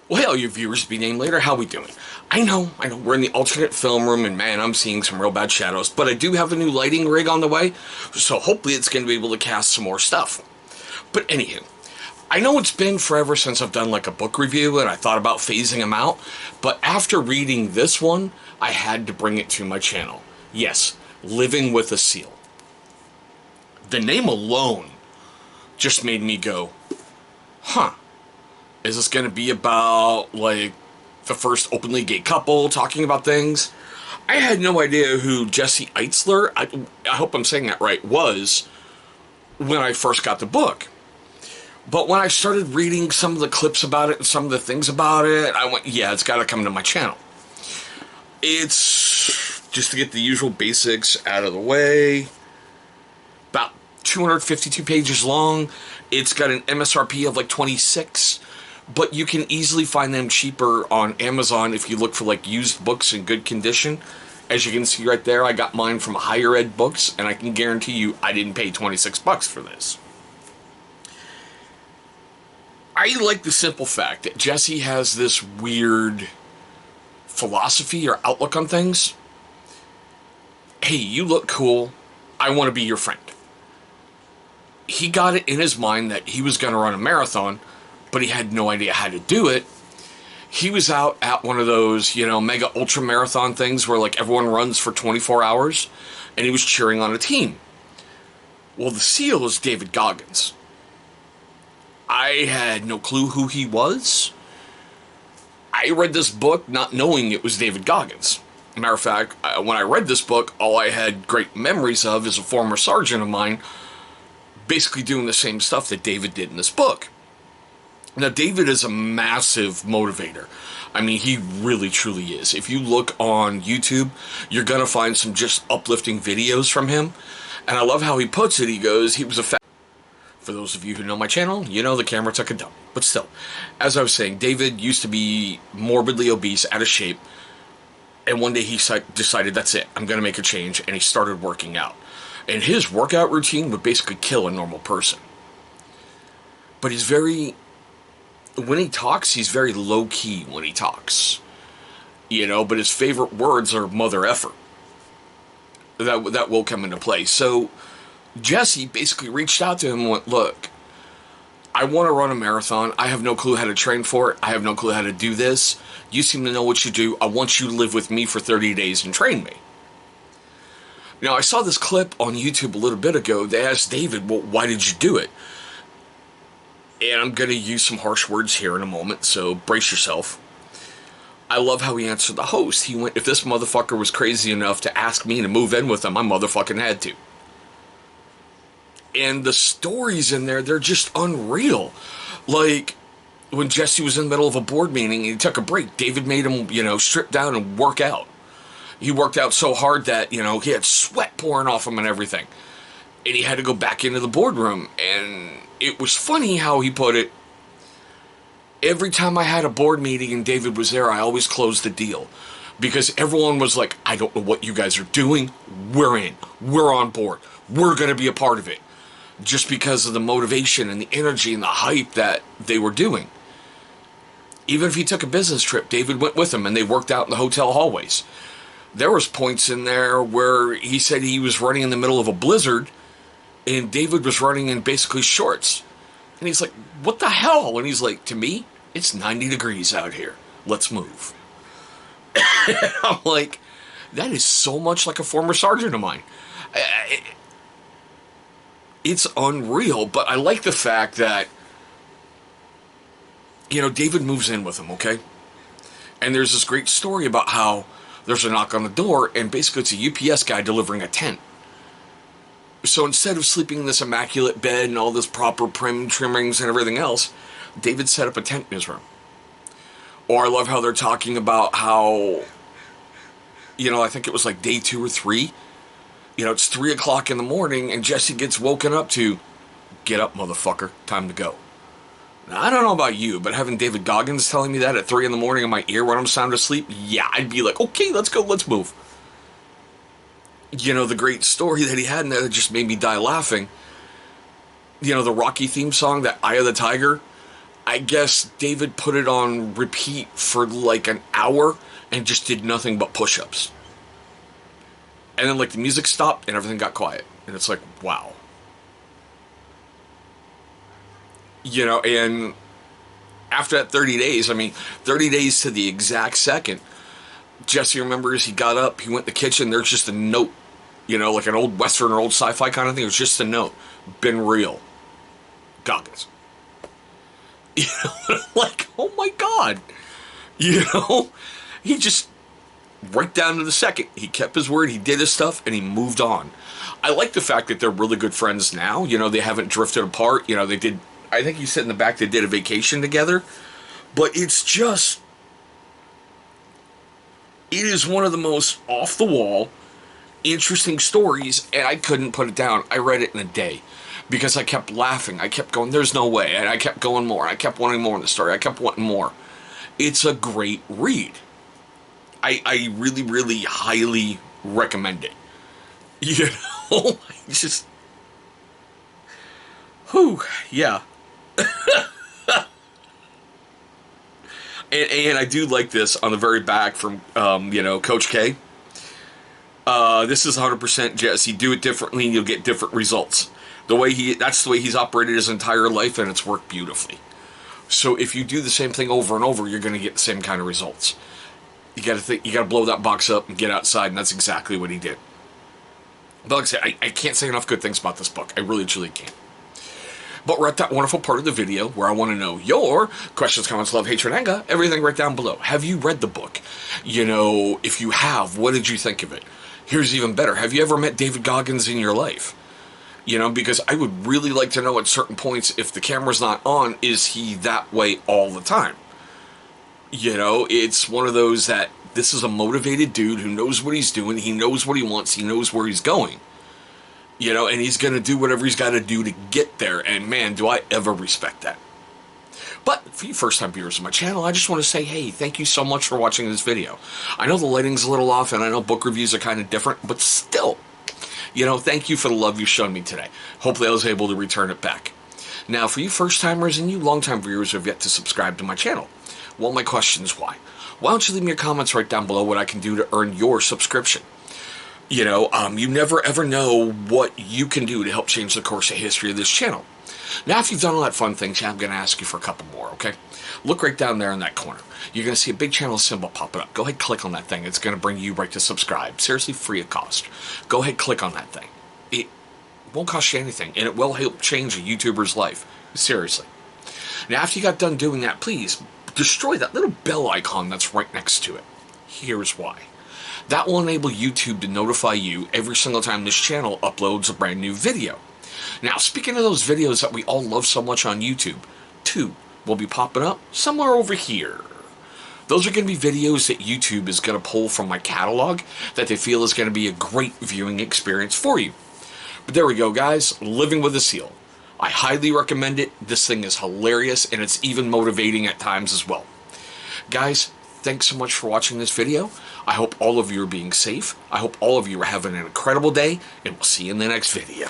Well, hey, all you viewers to be named later, how we doing? I know, we're in the alternate film room, and man, I'm seeing some real bad shadows, but I do have a new lighting rig on the way, so hopefully it's going to be able to cast some more stuff. But anywho, I know it's been forever since I've done like a book review, and I thought about phasing them out, but after reading this one, I had to bring it to my channel. Yes, Living with S.E.A.L. The name alone just made me go, huh. Is this going to be about, like, the first openly gay couple talking about things? I had no idea who Jesse Itzler, I hope I'm saying that right, was when I first got the book. But when I started reading some of the clips about it and some of the things about it, I went, yeah, it's got to come to my channel. It's, just to get the usual basics out of the way, about 252 pages long. It's got an MSRP of like 26. But you can easily find them cheaper on Amazon if you look for like used books in good condition. As you can see right there, I got mine from Higher Ed Books, and I can guarantee you I didn't pay 26 bucks for this. I like the simple fact that Jesse has this weird philosophy or outlook on things. Hey, you look cool. I want to be your friend. He got it in his mind that he was going to run a marathon, but he had no idea how to do it. He was out at one of those, mega ultra marathon things where like everyone runs for 24 hours, and he was cheering on a team. Well, the S.E.A.L is David Goggins. I had no clue who he was. I read this book not knowing it was David Goggins. Matter of fact, when I read this book, all I had great memories of is a former sergeant of mine basically doing the same stuff that David did in this book. Now, David is a massive motivator. I mean, he really, truly is. If you look on YouTube, you're going to find some just uplifting videos from him. And I love how he puts it. He goes, he was a fat... For those of you who know my channel, you know the camera took a dump. But still, as I was saying, David used to be morbidly obese, out of shape. And one day he decided, that's it, I'm going to make a change. And he started working out. And his workout routine would basically kill a normal person. But he's very... When he talks, he's very low-key when he talks. But his favorite words are mother effer. That will come into play. So, Jesse basically reached out to him and went, look, I want to run a marathon. I have no clue how to train for it. I have no clue how to do this. You seem to know what you do. I want you to live with me for 30 days and train me. Now, I saw this clip on YouTube a little bit ago. They asked David, well, why did you do it? And I'm going to use some harsh words here in a moment, so brace yourself. I love how he answered the host. He went, if this motherfucker was crazy enough to ask me to move in with him, I motherfucking had to. And the stories in there, they're just unreal. Like, when Jesse was in the middle of a board meeting and he took a break, David made him, strip down and work out. He worked out so hard that, he had sweat pouring off him and everything. And he had to go back into the boardroom, and it was funny how he put it. Every time I had a board meeting and David was there, I always closed the deal. Because everyone was like, I don't know what you guys are doing. We're in. We're on board. We're going to be a part of it. Just because of the motivation and the energy and the hype that they were doing. Even if he took a business trip, David went with him, and they worked out in the hotel hallways. There was points in there where he said he was running in the middle of a blizzard, and David was running in basically shorts. And he's like, what the hell? And he's like, to me, it's 90 degrees out here. Let's move. I'm like, that is so much like a former sergeant of mine. It's unreal, but I like the fact that, David moves in with him, okay? And there's this great story about how there's a knock on the door, and basically it's a UPS guy delivering a tent. So instead of sleeping in this immaculate bed and all this proper trimmings and everything else, David set up a tent in his room. Or I love how they're talking about how, I think it was like day 2 or 3. It's 3 o'clock in the morning, and Jesse gets woken up to, get up, motherfucker, time to go. Now, I don't know about you, but having David Goggins telling me that at 3 in the morning in my ear when I'm sound asleep, yeah, I'd be like, okay, let's go, let's move. The great story that he had in there that just made me die laughing. The Rocky theme song, that Eye of the Tiger. I guess David put it on repeat for like an hour and just did nothing but push-ups. And then like the music stopped and everything got quiet. And it's like, wow. You know, and after that 30 days, I mean, 30 days to the exact second, Jesse remembers he got up, he went in the kitchen, there's just a note, you know, like an old Western or old sci-fi kind of thing. It was just a note. Been real. Goggins. You know, like, oh my God. You know, he just, right down to the second, he kept his word, he did his stuff, and he moved on. I like the fact that they're really good friends now. You know, they haven't drifted apart. You know, they did, I think you said in the back they did a vacation together. But it's just, it is one of the most off-the-wall, interesting stories, and I couldn't put it down. I read it in a day because I kept laughing. I kept going, there's no way. And I kept going more. I kept wanting more in the story. I kept wanting more. It's a great read. I really, really highly recommend it. You know, I just, whew, yeah. And I do like this on the very back from, you know, Coach K. This is 100% Jesse. Do it differently and you'll get different results. That's the way he's operated his entire life, and it's worked beautifully. So if you do the same thing over and over, you're going to get the same kind of results. You got to blow that box up and get outside, and that's exactly what he did. But like I said, I can't say enough good things about this book. I really, truly can't. But we're at that wonderful part of the video where I want to know your questions, comments, love, hatred, anger, everything right down below. Have you read the book? You know, if you have, what did you think of it? Here's even better. Have you ever met David Goggins in your life? You know, because I would really like to know at certain points, if the camera's not on, is he that way all the time? You know, it's one of those that this is a motivated dude who knows what he's doing. He knows what he wants. He knows where he's going. You know, and he's going to do whatever he's got to do to get there. And man, do I ever respect that. But for you first-time viewers of my channel, I just want to say, hey, thank you so much for watching this video. I know the lighting's a little off, and I know book reviews are kind of different, but still, you know, thank you for the love you've shown me today. Hopefully I was able to return it back. Now, for you first-timers and you long-time viewers who have yet to subscribe to my channel, well, my question is why? Why don't you leave me your comments right down below what I can do to earn your subscription? You know, you never ever know what you can do to help change the course of history of this channel. Now, if you've done all that fun thing, I'm going to ask you for a couple more, okay? Look right down there in that corner. You're going to see a big channel symbol popping up. Go ahead, click on that thing. It's going to bring you right to subscribe. Seriously, free of cost. Go ahead, click on that thing. It won't cost you anything, and it will help change a YouTuber's life. Seriously. Now, after you got done doing that, please destroy that little bell icon that's right next to it. Here's why. That will enable YouTube to notify you every single time this channel uploads a brand new video. Now, speaking of those videos that we all love so much on YouTube, 2 will be popping up somewhere over here. Those are going to be videos that YouTube is going to pull from my catalog that they feel is going to be a great viewing experience for you. But there we go, guys. Living with S.E.A.L. I highly recommend it. This thing is hilarious, and it's even motivating at times as well. Guys, thanks so much for watching this video. I hope all of you are being safe. I hope all of you are having an incredible day, and we'll see you in the next video.